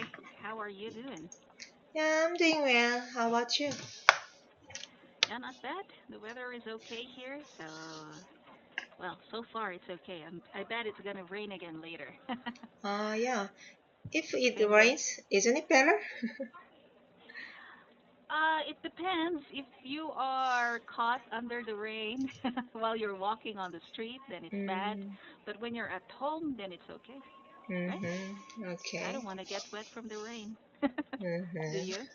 Okay, how are you doing? Yeah, I'm doing well. How about you? Yeah, not bad. The weather is okay here, so well, so far it's okay. I bet it's gonna rain again later. Yeah. If it Same here. rains, isn't it better? It depends. If you are caught under the rain while you're walking on the street, then it's bad. Mm-hmm. But when you're at home, then it's okay, right? Mm-hmm. I Okay. don't want to get wet from the rain. Do Mm-hmm. you?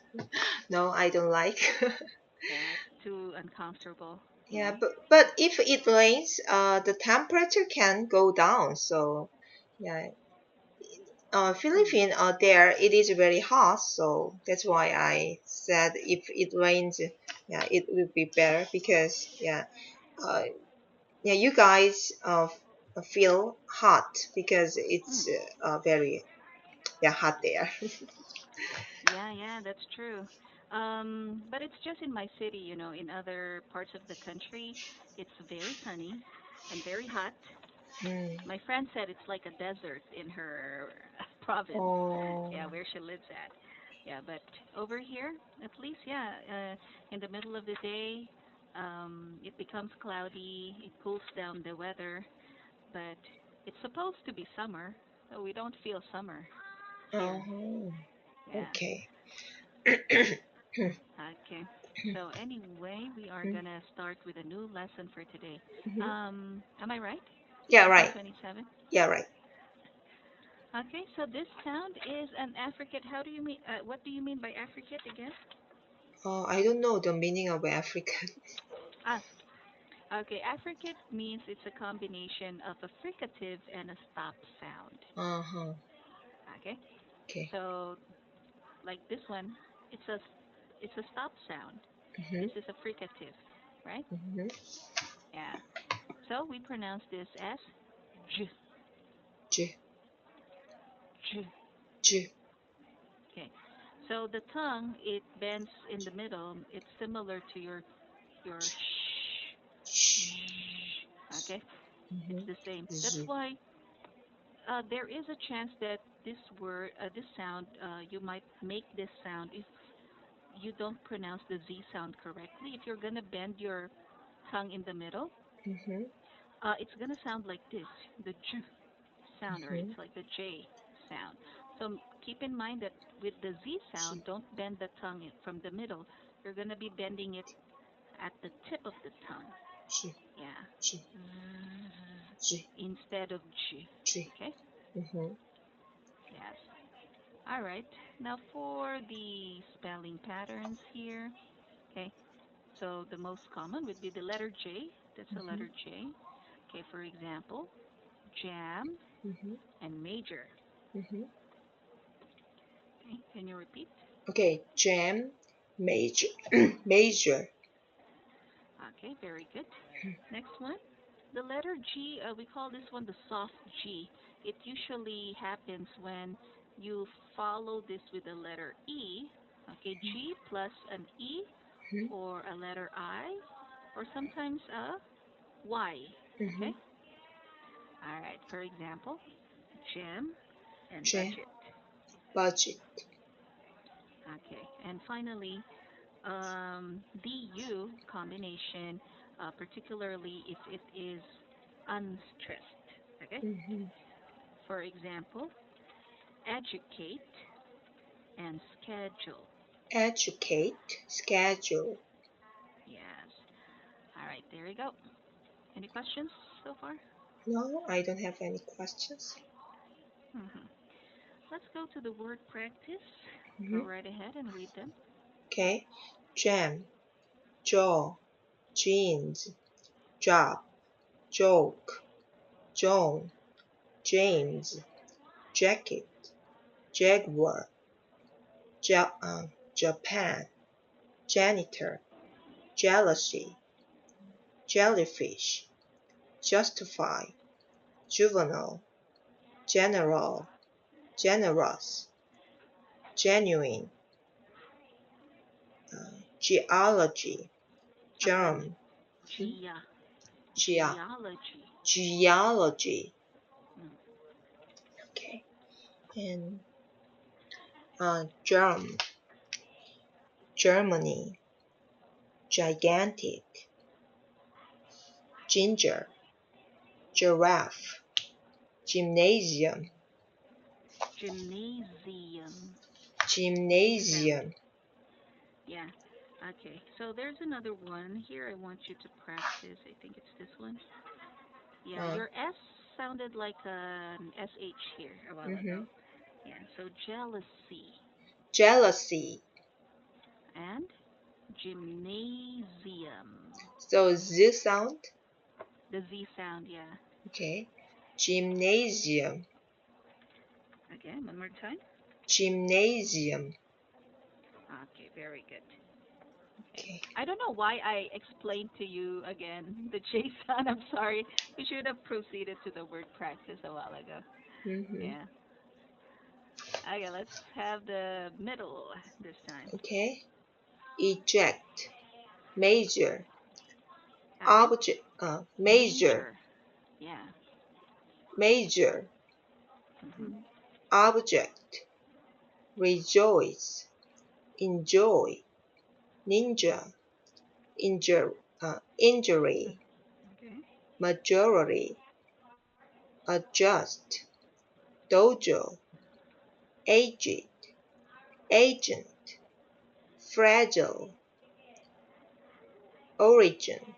No, I don't like. Yeah, it's too uncomfortable. Yeah, Yeah. but if it rains, the temperature can go down. So, yeah. Hmm. Philippines, there it is very hot. So that's why I said if it rains, yeah, it will be better because uh, yeah, you guys feel hot because Hmm. it's very hot there. Yeah, yeah, that's true. But it's just in my city, in other parts of the country, it's very sunny and very hot. Mm. My friend said it's like a desert in her province, Oh, yeah, where she lives at. Yeah, but over here, at least, yeah, in the middle of the day, it becomes cloudy, it cools down the weather, but it's supposed to be summer, so we don't feel summer here. oh, Yeah. okay. Okay. So anyway, we are gonna start with a new lesson for today. Mhm. Am I right? Yeah, Lesson right. 27. Yeah, right. Okay. So this sound is an affricate. How do you mean? What do you mean by affricate again? I don't know the meaning of African. Ah. Okay. Affricate means it's a combination of a fricative and a stop sound. Uh-huh. Okay. Okay. So like this one, it's a it's a stop sound. Mm-hmm. This is a fricative, right? Mm-hmm. Yeah. So we pronounce this as j, J, j. J. Okay. So the tongue, it bends in the middle. It's similar to your Sh. sh. Okay. It's Mm-hmm. the same. That's Z. why there is a chance that this word, this sound, you might make this sound if you don't pronounce the Z sound correctly. If you're gonna bend your tongue in the middle, Mm-hmm. it's gonna sound like this, the j sound, or Mm-hmm. it's like the J sound. So keep in mind that with the Z J, sound, don't bend the tongue from the middle. You're going to be bending it at the tip of the tongue. J, Yeah. J, J, Instead of G. J. Okay? Mm-hmm. Yes. All right. Now for the spelling patterns here. Okay. So the most common would be the letter J. That's the Mm-hmm. letter J. Okay, for example, jam Mm-hmm. and major. Mm-hmm. Okay, can you repeat? Okay, jam, major, major. Okay, very good. Next one. The letter G, we call this one the soft G. It usually happens when you follow this with the letter E. Okay, G plus an E or a letter I or sometimes a Y. Mm-hmm. Okay? All right, for example, gem and Jam, budget. budget. Okay, and finally, DU combination, particularly if it is unstressed. Okay? Mm-hmm. For example, educate and schedule. Educate, schedule. Yes. All right, there you go. Any questions so far? No, I don't have any questions. Hmm. Let's go to the word practice. Go Mm-hmm. right ahead and read them. Okay. Jam, jaw, jeans, job, joke, John, James, jacket, jaguar, Japan, janitor, jealousy, jellyfish, justify, juvenile, general, generous, genuine, geology, Again, germ, hmm, Gia, Gea, geology. geology. Mm. Okay. And Germ, Germany, gigantic, ginger, giraffe, gymnasium, Gymnasium. Okay, very gymnasium. yeah. Okay, so there's another one here. I want you to practice. I think it's this one. Yeah, Uh, your S sounded like an SH here a while ago. mhm. Yeah, so jealousy Jealousy. and gymnasium. So Z sound. The Z sound, yeah. Okay. Gymnasium, Again, one more time. gymnasium. Okay, very good. Okay. Okay. I don't know why I explained to you again the J sound. I'm sorry. We should have proceeded to the word practice a while ago. Mhm. Yeah. Okay, let's have the middle this time. Okay. Eject, major, Again, object, major, major. Yeah. major, Mhm. object, rejoice, enjoy, ninja, injury, Okay. majority, adjust, dojo, aged, agent, fragile, origin,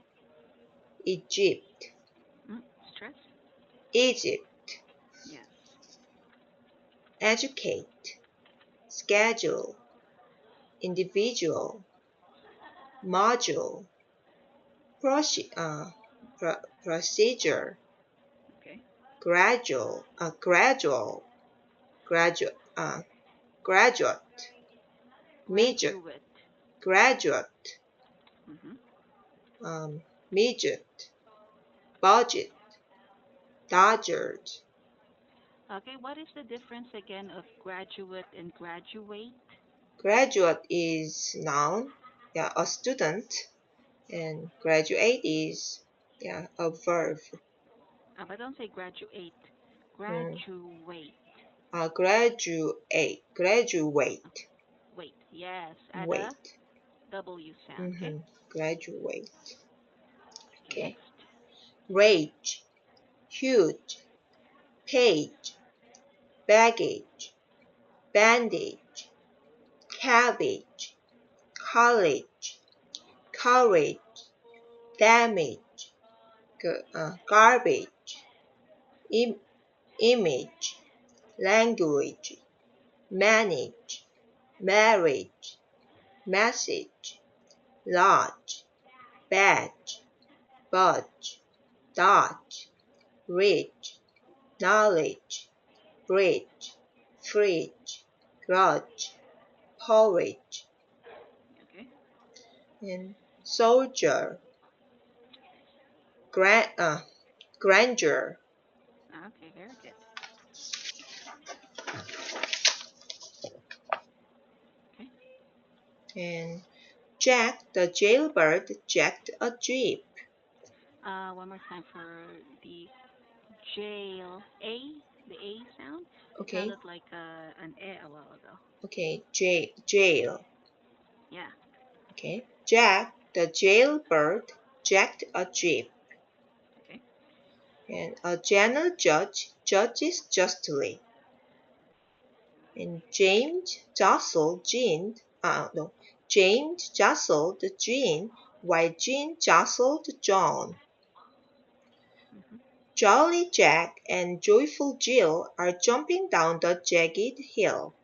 Egypt, Stress. Egypt, Yes. educate, schedule, individual, module, procedure, Okay. gradual, graduate, graduate, midget, Graduate. graduate, Mhm. midget, budget, dodgered. Okay, what is the difference again of graduate and graduate? Graduate is noun, yeah, a student, and graduate is, yeah, a verb. But don't say graduate. Mm, Graduate. graduate, Wait. Yes, add a wait, W sound. Okay. graduate. Okay. Okay. Next. Rage, huge, page, baggage, bandage, cabbage, college, courage, damage, garbage, Im- image, language, manage, marriage, message, lodge, badge, budge, dodge, rich, knowledge, bridge, fridge, grudge, porridge, Okay. and soldier, grand, grandeur. Okay. Very good. Okay. And Jack the jailbird jacked a jeep. One more time for the jail. A. The A sound. It Okay, sounded like an A a while ago. okay, jail. Yeah. Okay, Jack the jailbird jacked a jeep. Okay. And a general judge judges justly. And James jostled Jean while Jean jostled John. Mhm. Jolly Jack and joyful Jill are jumping down the jagged hill.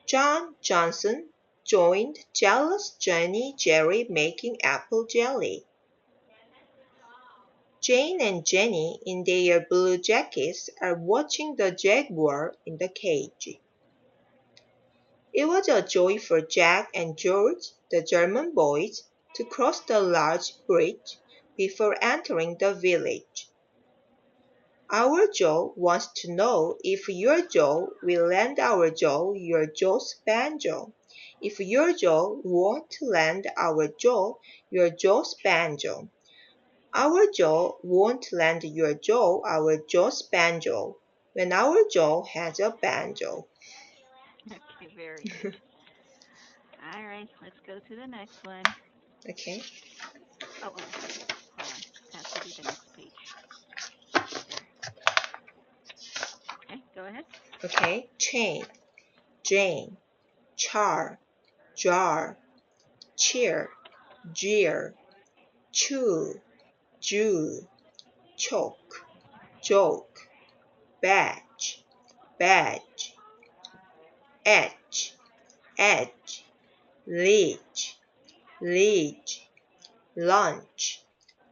John Johnson joined jealous Jenny Jerry making apple jelly. Jane and Jenny in their blue jackets are watching the jaguar in the cage. It was a joy for Jack and George, the German boys, to cross the large bridge before entering the village. Our Joe wants to know if your Joe will lend our Joe your Joe's banjo. If your Joe won't lend our Joe your Joe's banjo. Our Joe won't lend your Joe our Joe's banjo when our Joe has a banjo. Okay, very good. All right, let's go to the next one. Okay. Oh, hold on. It has to be the next page. There. Okay, go ahead. Okay. Chain, Jane, char, jar, cheer, jeer, chew, Jew, choke, joke, badge, badge, edge, edge, leech, leech, lunch,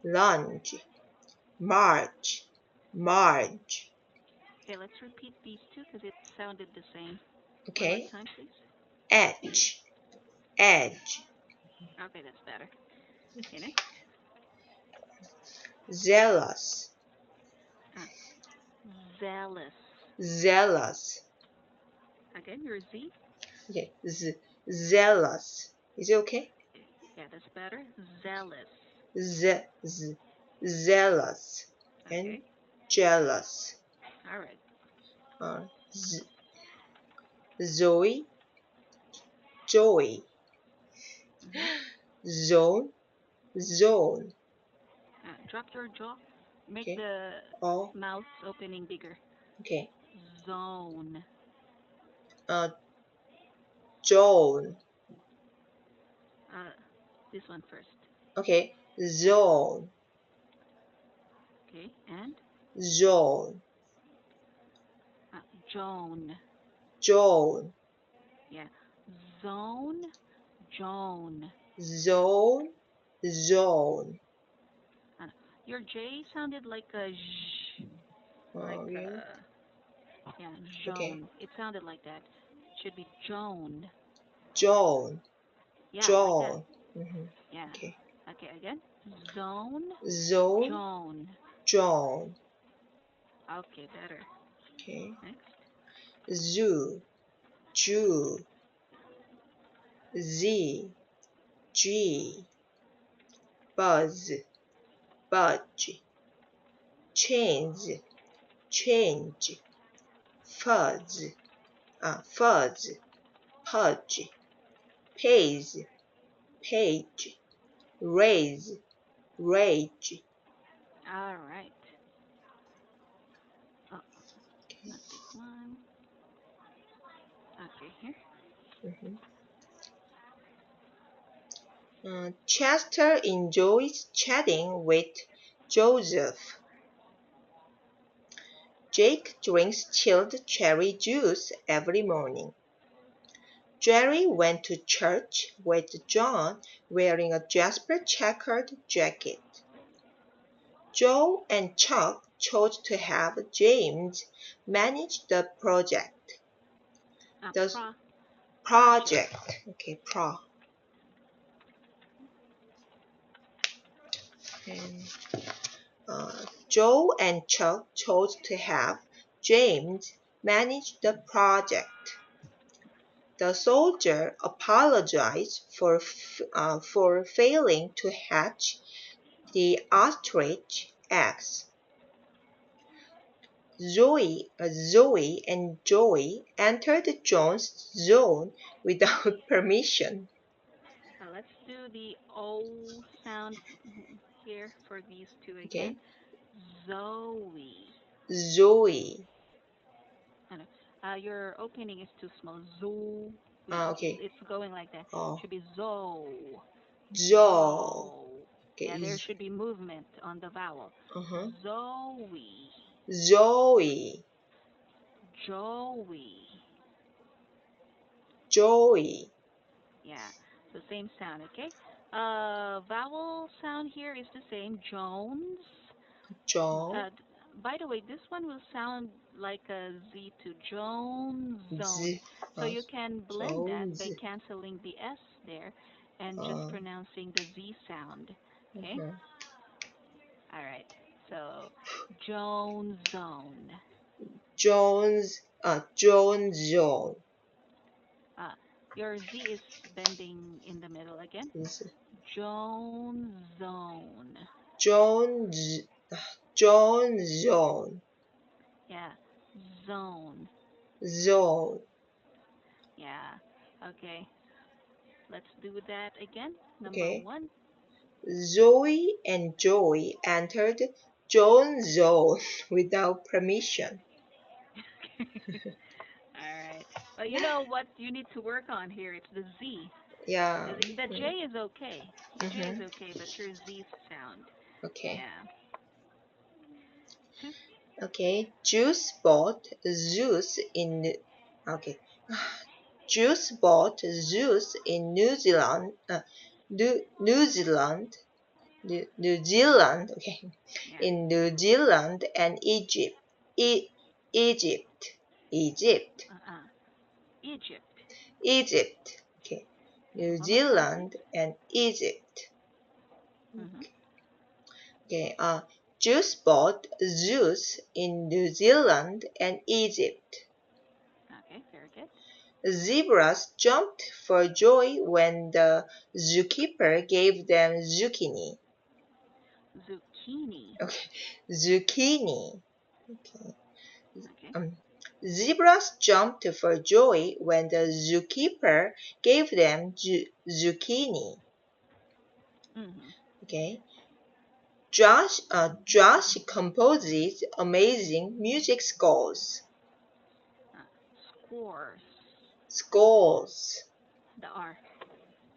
lunge, march, marge. Okay, let's repeat these two because it sounded the same. One more Okay. time, please. Edge, edge, Okay, that's better. Okay, next. zealous, Ah, zealous. zealous. Again, your Z. Okay. Zealous. Is it okay? Yeah, that's better. Zealous. Z, zealous and Okay. jealous. All right. Uh, z, Zoe, joy, Mm-hmm. zone, zone. Drop your jaw. Make Okay. the Oh, mouth opening bigger. okay. Zone. Uh, Joan. Uh, this one first. Okay. Zone, Okay, and zone, uh, Joan. Joan, Yeah. Zone. Joan. zone, zone. Uh, your J sounded like a j, like Oh, really? yeah, Okay. Joan. It sounded like that. Should be Joan. Joan, Yeah, like that. Joan. Mm-hmm. Yeah. Okay. Okay, again. Zone. Zone, Joan. Joan. Okay, better. Okay. Next. Zoo, Jew, Z, G, buzz, budge, chains, change, fuzz, fuzz, pudge, pays, page, raise, rage. All right. Oh, not this one. Okay, here. Mhm. Chester enjoys chatting with Joseph. Jake drinks chilled cherry juice every morning. Jerry went to church with John wearing a Jasper checkered jacket. Joe and Chuck chose to have James manage the project. The Project. project, okay, and Joe and Chuck chose to have James manage the project. The soldier apologized for failing to hatch the ostrich eggs. Zoe and Joey entered John's zone without permission. Let's do the O sound here for these two again. Okay, Zoe. Zoe. And, your opening is too small. Zoe. Okay. It's going like that. Oh, Should be Zoe. Joe. Zoe. Yeah, Okay. there should be movement on the vowel. Uh-huh. Zoe. Zoe. Joey. Joey. Yeah, so same sound, okay? Vowel sound here is the same. Jones. John. By the way, this one will sound like a Z to Jones Zones. Z. So you can blend that Jones. by canceling the S there and just Uh, pronouncing the Z sound. Okay? uh-huh. All right. So Jones Zone. Jones. Jones Zone. Uh, your Z is bending in the middle again. Is Jones Zone. Jones. Jones Zone. Yeah, zone. Zone. Yeah. Okay. Let's do that again. Number Okay. one. Zoe and Joy entered John's zone without permission. All right. Well, you know what you need to work on here? It's the Z. Yeah. The J is okay. The J is Mm-hmm. okay, but your Z sound. Okay. Yeah. Two. Okay. Juice bought Zeus in. Okay. Juice bought Zeus in New Zealand. New Zealand. New Zealand. Okay. Yeah. In New Zealand and Egypt. Egypt. Egypt. Uh-uh. Egypt. Egypt. Okay. New One more time, Zealand please. and Egypt. Mhm. Okay. Juice bought Zeus in New Zealand and Egypt. Okay. Very good. Zebras jumped for joy when the zookeeper gave them zucchini. Zucchini. Okay. Zucchini. Okay. Okay. Um, Zebras jumped for joy when the zookeeper gave them zucchini. Mhm. Okay. Josh composes amazing music scores. Uh, scores. Scores. The R.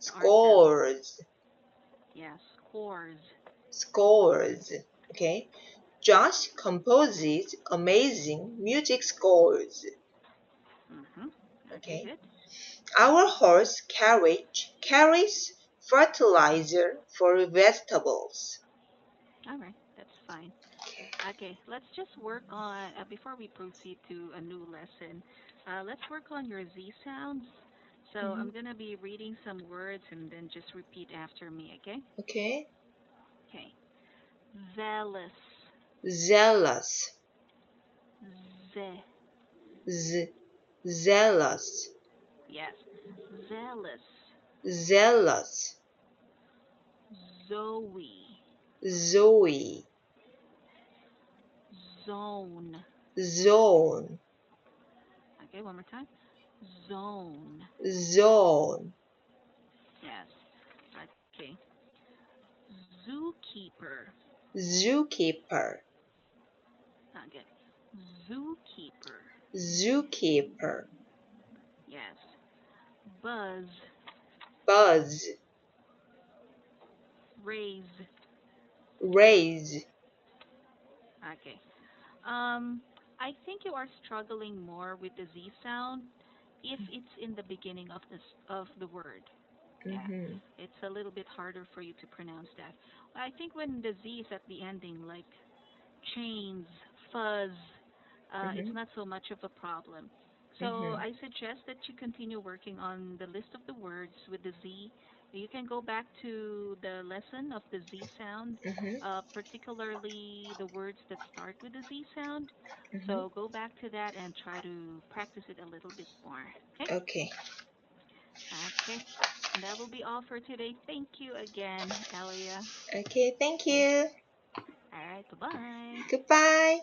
The R sound. Scores. Yeah. Scores. Scores. Okay. Josh composes amazing music scores. Mhm. Okay. Okay. Good. Our horse carries fertilizer for vegetables. All right. That's fine. Okay. Okay, let's just work on, before we proceed to a new lesson, let's work on your Z sounds. So Mhm. I'm going to be reading some words and then just repeat after me, okay? Okay. Okay. Zealous. Zealous. Z. Z- zealous. Yes. Zealous. Zealous. Zoe. Zoe. Zone. Zone. Okay, one more time. Zone. Zone. Yes. Okay. Zookeeper. Zookeeper. Okay. Zookeeper. Zookeeper. Yes. Buzz. Buzz. Raise. Raise. Okay. I think you are struggling more with the Z sound if it's in the beginning of the word. Yeah, Mm-hmm. it's a little bit harder for you to pronounce that. I think when the Z is at the ending, like chains, fuzz, it's Mm-hmm. not so much of a problem. So Mm-hmm. I suggest that you continue working on the list of the words with the Z. You can go back to the lesson of the Z sound, Mm-hmm. particularly the words that start with the Z sound. Mm-hmm. So go back to that and try to practice it a little bit more. Okay? Okay. Okay. And that will be all for today. Thank you again, Elia. Okay. Thank you. All right. Bye bye. Goodbye.